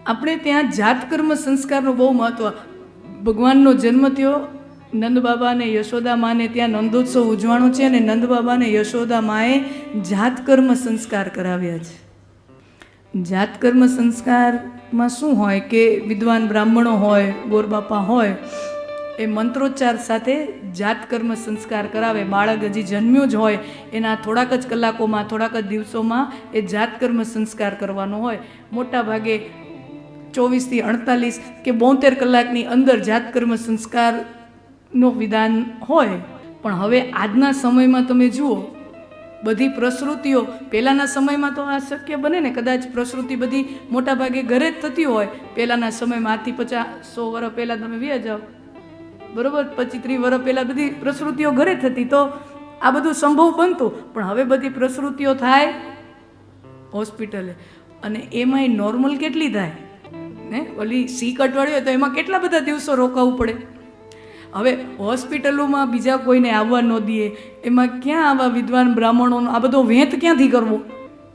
આપણે ત્યાં જાતકર્મ સંસ્કારનું બહુ મહત્વ. ભગવાનનો જન્મ થયો, નંદ બાબા અને યશોદા માને ત્યાં નંદોત્સવ ઉજવાનો છે અને નંદ બાબા અને યશોદા માએ જાતકર્મ સંસ્કાર કરાવ્યા છે. જાતકર્મ સંસ્કારમાં શું હોય કે વિદ્વાન બ્રાહ્મણો હોય, ગોરબાપા હોય, એ મંત્રોચ્ચાર સાથે જાતકર્મ સંસ્કાર કરાવે. બાળક હજી જન્મ્યું જ હોય એના થોડાક જ કલાકોમાં, થોડાક જ દિવસોમાં એ જાતકર્મ સંસ્કાર કરવાનો હોય. મોટા ભાગે 24 થી 48 કે 72 કલાકની અંદર જાતકર્મ સંસ્કારનો વિધાન હોય. પણ હવે આજના સમયમાં તમે જુઓ, બધી પ્રસૃતિઓ, પહેલાંના સમયમાં તો આ શક્ય બને ને, કદાચ પ્રસૃતિ બધી મોટા ભાગે ઘરે જ થતી હોય. પહેલાંના સમયમાં આજથી 50-100 વર્ષ પહેલાં તમે વ્યા જાઓ, બરાબર, 25-30 વર્ષ પહેલાં બધી પ્રસૃતિઓ ઘરે થતી, તો આ બધું સંભવ બનતું. પણ હવે બધી પ્રસૃતિઓ થાય હોસ્પિટલે, અને એમાંય નોર્મલ કેટલી થાય ને, ઓલી સી કટવાળી હોય તો એમાં કેટલા બધા દિવસો રોકાવું પડે. હવે હોસ્પિટલોમાં બીજા કોઈને આવવા ન દે, એમાં ક્યાં આવા વિદ્વાન બ્રાહ્મણોનો આ બધો વેંત ક્યાંથી કરવો?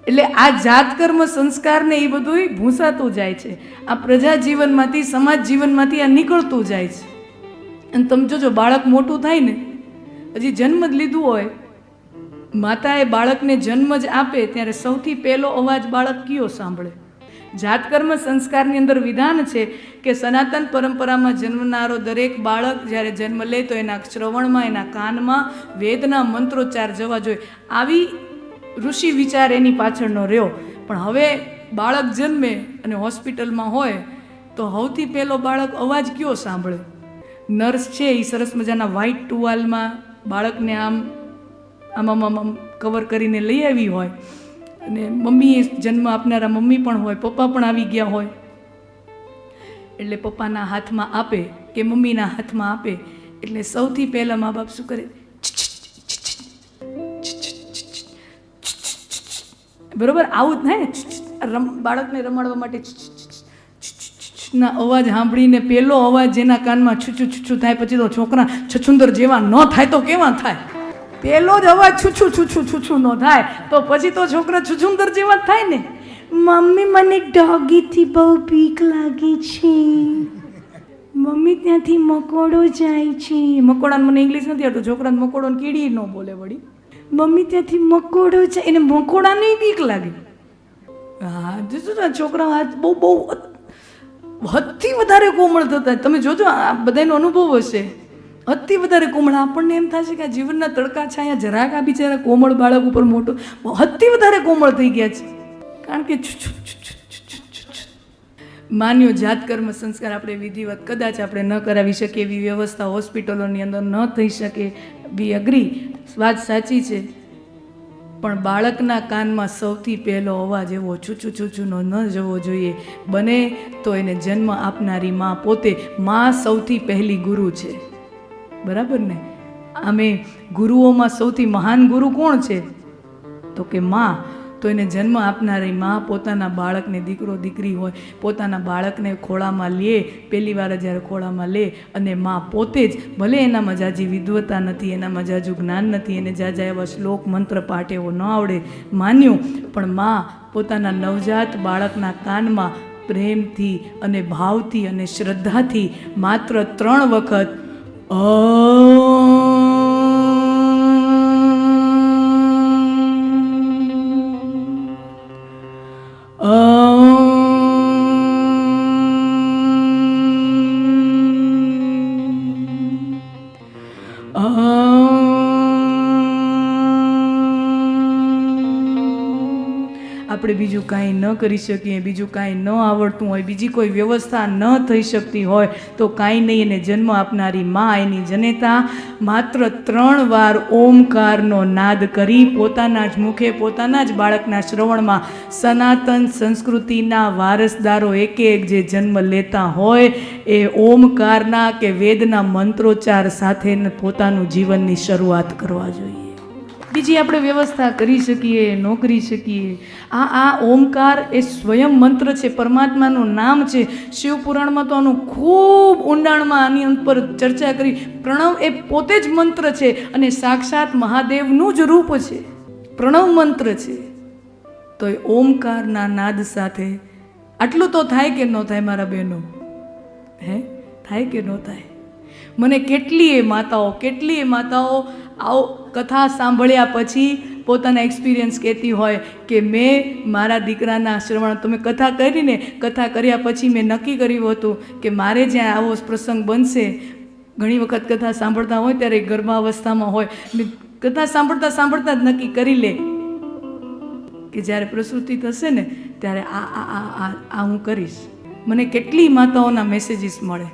એટલે આ જાતકર્મ સંસ્કારને એ બધું ભૂંસાતું જાય છે. આ પ્રજા જીવનમાંથી, સમાજ જીવનમાંથી આ નીકળતું જાય છે. અને તમે જોજો, બાળક મોટું થાય ને, હજી જન્મ જ લીધું હોય, માતાએ બાળકને જન્મ જ આપે ત્યારે સૌથી પહેલો અવાજ બાળક કયો સાંભળે? જાતકર્મ સંસ્કારની અંદર વિધાન છે કે સનાતન પરંપરામાં જન્મનારો દરેક બાળક જ્યારે જન્મ લે તો એના શ્રવણમાં, એના કાનમાં વેદના મંત્રોચ્ચાર જવા જોઈએ. આવી ઋષિ વિચાર એની પાછળનો રહ્યો. પણ હવે બાળક જન્મે અને હોસ્પિટલમાં હોય તો સૌથી પહેલો બાળક અવાજ કયો સાંભળે? નર્સ છે એ સરસ મજાના વ્હાઇટ ટુવાલમાં બાળકને આમ કવર કરીને લઈ આવી હોય, અને મમ્મી, જન્મ આપનારા મમ્મી પણ હોય, પપ્પા પણ આવી ગયા હોય, એટલે પપ્પાના હાથમાં આપે કે મમ્મીના હાથમાં આપે. એટલે સૌથી પહેલાં મા બાપ શું કરે? બરોબર, આવું જ થાય. બાળકને રમાડવા માટે ના અવાજ સાંભળીને પહેલો અવાજ જેના કાનમાં છૂછું છૂછું થાય, પછી તો છોકરા છછુંદર જેવા ન થાય તો કેવા થાય? પહેલો જ અવાજ છૂછું છૂછું છૂછું ન થાય તો પછી તો છોકરા છછુંદર જેવા થાય ને. મમ્મી, મને ડોગીથી બહુ બીક લાગે છે, મમ્મી ત્યાંથી મકોડો જાય છે. મકોડાને મને ઇંગ્લિશ નથી આવતું, છોકરાને મકોડોને કીડી ન બોલે વળી. મમ્મી ત્યાંથી મકોડો જાય, એને મકોડાને બીક લાગે. હા, જોજો છોકરા હાથ બહુ હદથી વધારે કોમળ થતા. તમે જોજો, આ બધાનો અનુભવ હશે. હદથી વધારે કોમળ. આપણને એમ થશે કે આ જીવનના તડકા છાયા જરાક આ બિચારા કોમળ બાળક ઉપર મોટો, હદથી વધારે કોમળ થઈ ગયા છે. કારણ કે માન્યો જાતકર્મ સંસ્કાર આપણે વિધિવત કદાચ આપણે ન કરાવી શકીએ, એવી વ્યવસ્થા હોસ્પિટલોની અંદર ન થઈ શકે. વી અગ્રી, વાત સાચી છે. પણ બાળકના કાનમાં સૌથી પહેલો અવાજ એવો છૂછું છૂછુંનો ન જવો જોઈએ. બને તો એને જન્મ આપનારી મા પોતે. મા સૌથી પહેલી ગુરુ છે, બરાબર ને? અમે ગુરુઓમાં સૌથી મહાન ગુરુ કોણ છે? તો કે મા. તો એને જન્મ આપનારી મા પોતાના બાળકને, દીકરો દીકરી હોય, પોતાના બાળકને ખોળામાં લે, પહેલી વાર જ્યારે ખોળામાં લે, અને મા પોતે જ, ભલે એનામાં જાજી વિદ્વતા નથી, એનામાં જાજુ જ્ઞાન નથી, એને જાજા એવા શ્લોક મંત્ર પાઠ એવો ન આવડે, માન્યું, પણ મા પોતાના નવજાત બાળકના કાનમાં પ્રેમથી અને ભાવથી અને શ્રદ્ધાથી માત્ર 3 વખત આપણે બીજું કાંઈ ન કરી શકીએ, બીજું કાંઈ ન આવડતું હોય, બીજી કોઈ વ્યવસ્થા ન થઈ શકતી હોય તો કાંઈ નહીં, એને જન્મ આપનારી મા, એની જનેતા માત્ર 3 વાર ઓમકારનો નાદ કરી પોતાના જ મુખે, પોતાના જ બાળકના શ્રવણમાં સનાતન સંસ્કૃતિના વારસદારો એક જે જન્મ લેતા હોય એ ઓમકારના કે વેદના મંત્રોચ્ચાર સાથે પોતાનું જીવનની શરૂઆત કરવા જોઈએ. બીજી આપણે વ્યવસ્થા કરી શકીએ, ન કરી શકીએ. આ ઓમકાર એ સ્વયં મંત્ર છે, પરમાત્માનું નામ છે. શિવપુરાણમાં તો આનું ખૂબ ઊંડાણમાં આની પર ચર્ચા કરી. પ્રણવ એ પોતે જ મંત્ર છે અને સાક્ષાત મહાદેવનું જ રૂપ છે. પ્રણવ મંત્ર છે. તો એ ઓમકારના નાદ સાથે આટલું તો થાય કે ન થાય મારા બહેનો? હે, થાય કે ન થાય? મને કેટલીય માતાઓ આવો કથા સાંભળ્યા પછી પોતાના એક્સપિરિયન્સ કહેતી હોય કે મેં મારા દીકરાના શ્રવણ, તમે કથા કરીને, કથા કર્યા પછી મેં નક્કી કર્યું હતું કે મારે જ્યાં આવો પ્રસંગ બનશે, ઘણી વખત કથા સાંભળતા હોય ત્યારે ગર્ભાવસ્થામાં હોય, કથા સાંભળતા જ નક્કી કરી લે કે જ્યારે પ્રસૂતિ થશે ને ત્યારે આ હું કરીશ. મને કેટલી માતાઓના મેસેજીસ મળે.